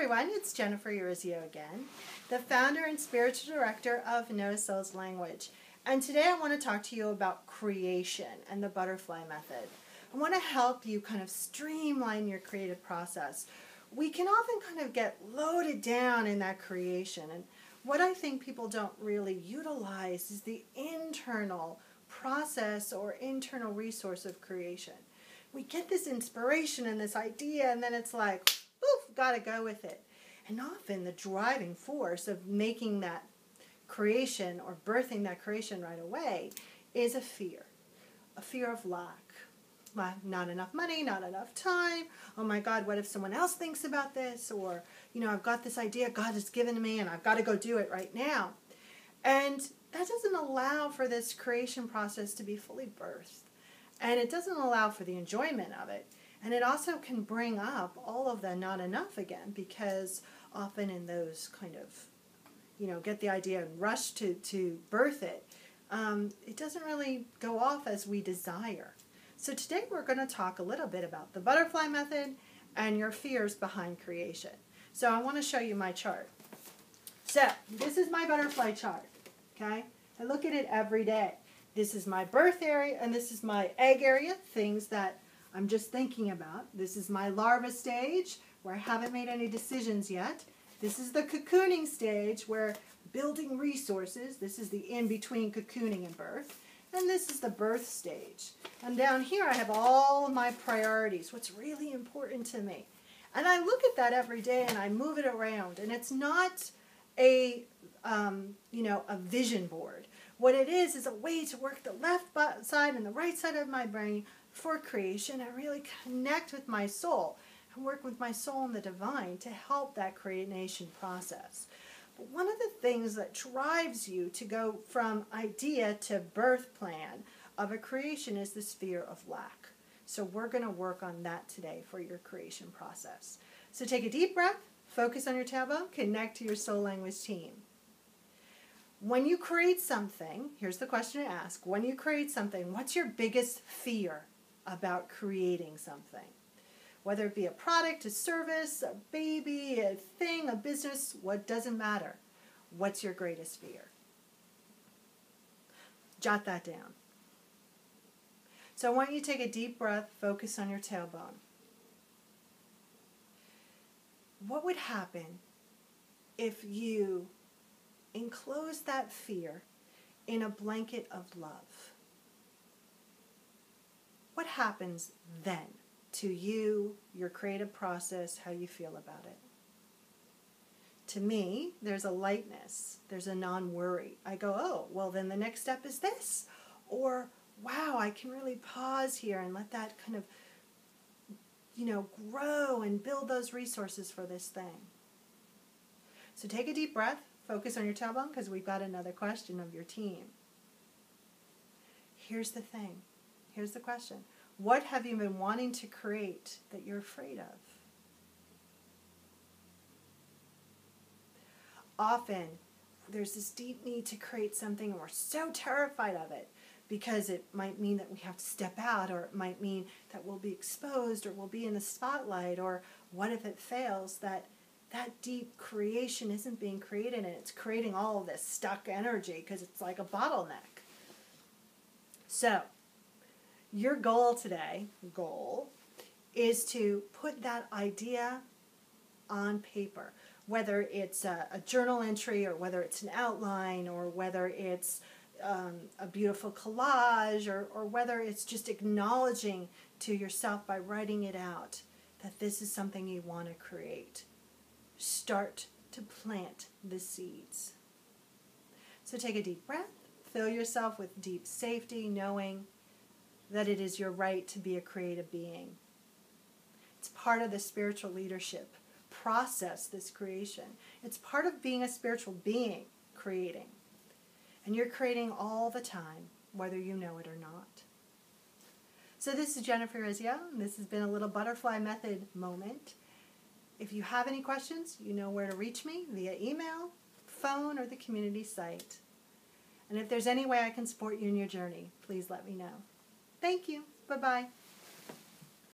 everyone, it's Jennifer Urizio again, the founder and spiritual director of No Souls Language. And today I want to talk to you about creation and the butterfly method. I want to help you kind of streamline your creative process. We can often kind of get loaded down in that creation, and what I think people don't really utilize is the internal process or internal resource of creation. We get this inspiration and this idea, and then it's like, oof, gotta go with it. And often the driving force of making that creation or birthing that creation right away is a fear of lack. Not enough money, not enough time. Oh my God, what if someone else thinks about this? Or, I've got this idea God has given to me and I've got to go do it right now. And that doesn't allow for this creation process to be fully birthed. And it doesn't allow for the enjoyment of it. And it also can bring up all of the not enough again, because often in those kind of, get the idea and rush to birth it, it doesn't really go off as we desire. So today we're going to talk a little bit about the butterfly method and your fears behind creation. So I want to show you my chart. So this is my butterfly chart, okay? I look at it every day. This is my birth area and this is my egg area, things that I'm just thinking about. This is my larva stage where I haven't made any decisions yet. This is the cocooning stage where building resources. This is the in-between cocooning and birth. And this is the birth stage. And down here I have all of my priorities, what's really important to me. And I look at that every day and I move it around. And it's not a vision board. What it is a way to work the left side and the right side of my brain for creation. I really connect with my soul and work with my soul and the divine to help that creation process. But one of the things that drives you to go from idea to birth plan of a creation is this fear of lack. So we're going to work on that today for your creation process. So take a deep breath, focus on your tailbone, connect to your soul language team. When you create something, here's the question to ask. When you create something, what's your biggest fear about creating something? Whether it be a product, a service, a baby, a thing, a business, what doesn't matter. What's your greatest fear? Jot that down. So I want you to take a deep breath, focus on your tailbone. What would happen if you enclose that fear in a blanket of love? What happens then to you, your creative process, how you feel about it? To me, there's a lightness, there's a non-worry. I go, oh, well then the next step is this. Or, wow, I can really pause here and let that kind of, grow and build those resources for this thing. So take a deep breath, focus on your tailbone, because we've got another question of your team. Here's the thing. Here's the question. What have you been wanting to create that you're afraid of? Often, there's this deep need to create something and we're so terrified of it because it might mean that we have to step out, or it might mean that we'll be exposed or we'll be in the spotlight, or what if it fails, that deep creation isn't being created and it's creating all of this stuck energy because it's like a bottleneck. So, your goal today, is to put that idea on paper, whether it's a journal entry or whether it's an outline or whether it's a beautiful collage or whether it's just acknowledging to yourself by writing it out that this is something you want to create. Start to plant the seeds. So take a deep breath, fill yourself with deep safety, knowing that it is your right to be a creative being. It's part of the spiritual leadership process, this creation. It's part of being a spiritual being, creating. And you're creating all the time, whether you know it or not. So this is Jennifer Urizio, and this has been a little butterfly method moment. If you have any questions, you know where to reach me via email, phone, or the community site. And if there's any way I can support you in your journey, please let me know. Thank you. Bye-bye.